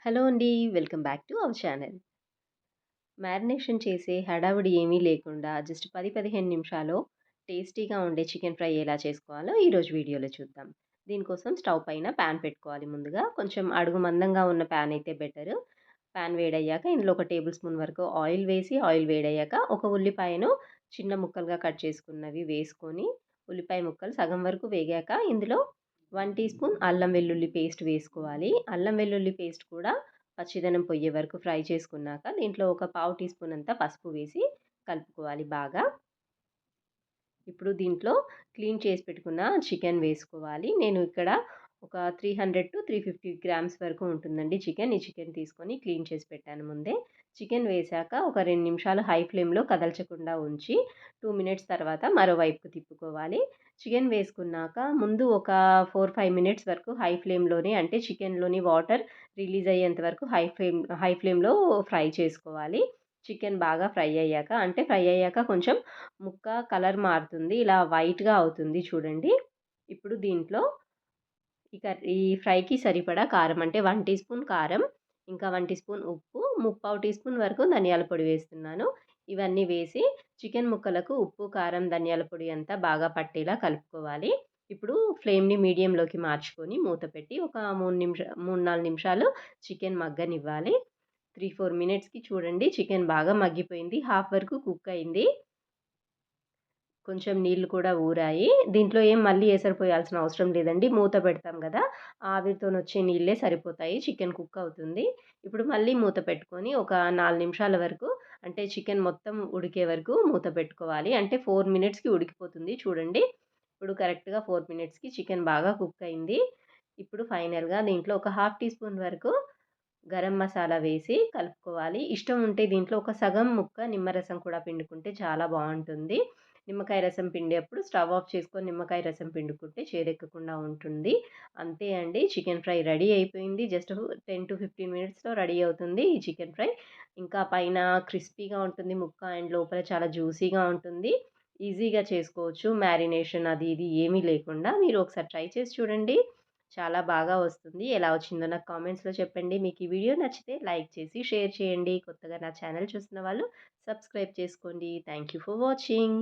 Hello అండి. Welcome back to our channel. Marination చేసే హడావిడి ఏమీ లేకుండా జస్ట్ 10, 15 నిమిషాల్లో టేస్టీగా ఉండే చికెన్ ఫ్రై ఎలా చేసుకోవాలో ఈరోజు వీడియోలో చూద్దాం. దీనికోసం స్టవ్ పైన పాన్ పెట్టుకోవాలి ముందుగా. కొంచెం అడుగు మందంగా ఉన్న పాన్ అయితే బెటరు. పాన్ వేడయ్యాక ఇందులో ఒక టేబుల్ స్పూన్ వరకు ఆయిల్ వేసి, ఆయిల్ వేడయ్యాక ఒక ఉల్లిపాయను చిన్న ముక్కలుగా కట్ చేసుకున్నవి వేసుకొని, ఉల్లిపాయ ముక్కలు సగం వరకు వేగాక ఇందులో 1 టీ స్పూన్ అల్లం వెల్లుల్లి పేస్ట్ వేసుకోవాలి. అల్లం వెల్లుల్లి పేస్ట్ కూడా పచ్చిదనం పొయ్యే వరకు ఫ్రై చేసుకున్నాక దీంట్లో ఒక పావు టీ స్పూన్ అంతా పసుపు వేసి కలుపుకోవాలి బాగా. ఇప్పుడు దీంట్లో క్లీన్ చేసి పెట్టుకున్న చికెన్ వేసుకోవాలి. నేను ఇక్కడ ఒక 300-350 గ్రామ్స్ వరకు ఉంటుందండి చికెన్. ఈ చికెన్ తీసుకొని క్లీన్ చేసి పెట్టాను ముందే. చికెన్ వేశాక ఒక 2 నిమిషాలు హై ఫ్లేమ్‌లో కదల్చకుండా ఉంచి 2 మినిట్స్ తర్వాత మరోవైపుకు తిప్పుకోవాలి. చికెన్ వేసుకున్నాక ముందు ఒక 4, 5 మినిట్స్ వరకు హై ఫ్లేమ్‌లోనే, అంటే చికెన్‌లోని వాటర్ రిలీజ్ అయ్యేంత వరకు హై ఫ్లేమ్‌లో ఫ్రై చేసుకోవాలి. చికెన్ బాగా ఫ్రై అయ్యాక, అంటే ఫ్రై అయ్యాక కొంచెం ముక్క కలర్ మారుతుంది. ఇలా వైట్‌గా అవుతుంది చూడండి. ఇప్పుడు దీంట్లో ఈ ఫ్రైకి సరిపడా కారం, అంటే 1 టీ స్పూన్ కారం, ఇంకా 1 టీ స్పూన్ ఉప్పు, ముప్పావు టీ స్పూన్ వరకు ధనియాల పొడి వేస్తున్నాను. ఇవన్నీ వేసి చికెన్ ముక్కలకు ఉప్పు, కారం, ధనియాల పొడి అంతా బాగా పట్టేలా కలుపుకోవాలి. ఇప్పుడు ఫ్లేమ్‌ని మీడియంలోకి మార్చుకొని మూత పెట్టి ఒక 3, 4 నిమిషాలు చికెన్ మగ్గనివ్వాలి. 3, 4 మినిట్స్‌కి చూడండి చికెన్ బాగా మగ్గిపోయింది. హాఫ్ వరకు కుక్ అయింది. కొంచెం నీళ్లు కూడా ఊరాయి. దీంట్లో ఏం మళ్ళీ ఎసరు పోయాల్సిన అవసరం లేదండి. మూత పెడతాం గదా! ఆవిరితోనొచ్చే నీళ్ళే సరిపోతాయి. చికెన్ కుక్ అవుతుంది. ఇప్పుడు మళ్ళీ మూత పెట్టుకొని ఒక 4 నిమిషాల వరకు, అంటే చికెన్ మొత్తం ఉడికే వరకు మూత పెట్టుకోవాలి. అంటే 4 మినిట్స్‌కి ఉడికిపోతుంది చూడండి. ఇప్పుడు కరెక్ట్‌గా 4 మినిట్స్‌కి చికెన్ బాగా కుక్ అయింది. ఇప్పుడు ఫైనల్‌గా దీంట్లో ఒక హాఫ్ టీ స్పూన్ వరకు గరం మసాలా వేసి కలుపుకోవాలి. ఇష్టం ఉంటే దీంట్లో ఒక సగం ముక్క నిమ్మరసం కూడా పిండుకుంటే చాలా బావుంటుంది. నిమ్మకాయ రసం పిండేప్పుడు స్టవ్ ఆఫ్ చేసుకొని నిమ్మకాయ రసం పిండుకుంటే చేదెక్కకుండా ఉంటుంది. అంతే అండి, చికెన్ ఫ్రై రెడీ అయిపోయింది. జస్ట్ 10-15 మినిట్స్‌లో రెడీ అవుతుంది ఈ చికెన్ ఫ్రై. ఇంకా పైన క్రిస్పీగా ఉంటుంది ముక్క, అండ్ లోపల చాలా జ్యూసీగా ఉంటుంది. ఈజీగా చేసుకోవచ్చు. మ్యారినేషన్ అది ఇది ఏమీ లేకుండా. మీరు ఒకసారి ట్రై చేసి చూడండి. చాలా బాగా వస్తుంది. ఎలా వచ్చిందో నాకు కామెంట్స్‌లో చెప్పండి. మీకు ఈ వీడియో నచ్చితే లైక్ చేసి షేర్ చేయండి. కొత్తగా నా ఛానల్ చూస్తున్న వాళ్ళు సబ్స్క్రైబ్ చేసుకోండి. Thank you for watching.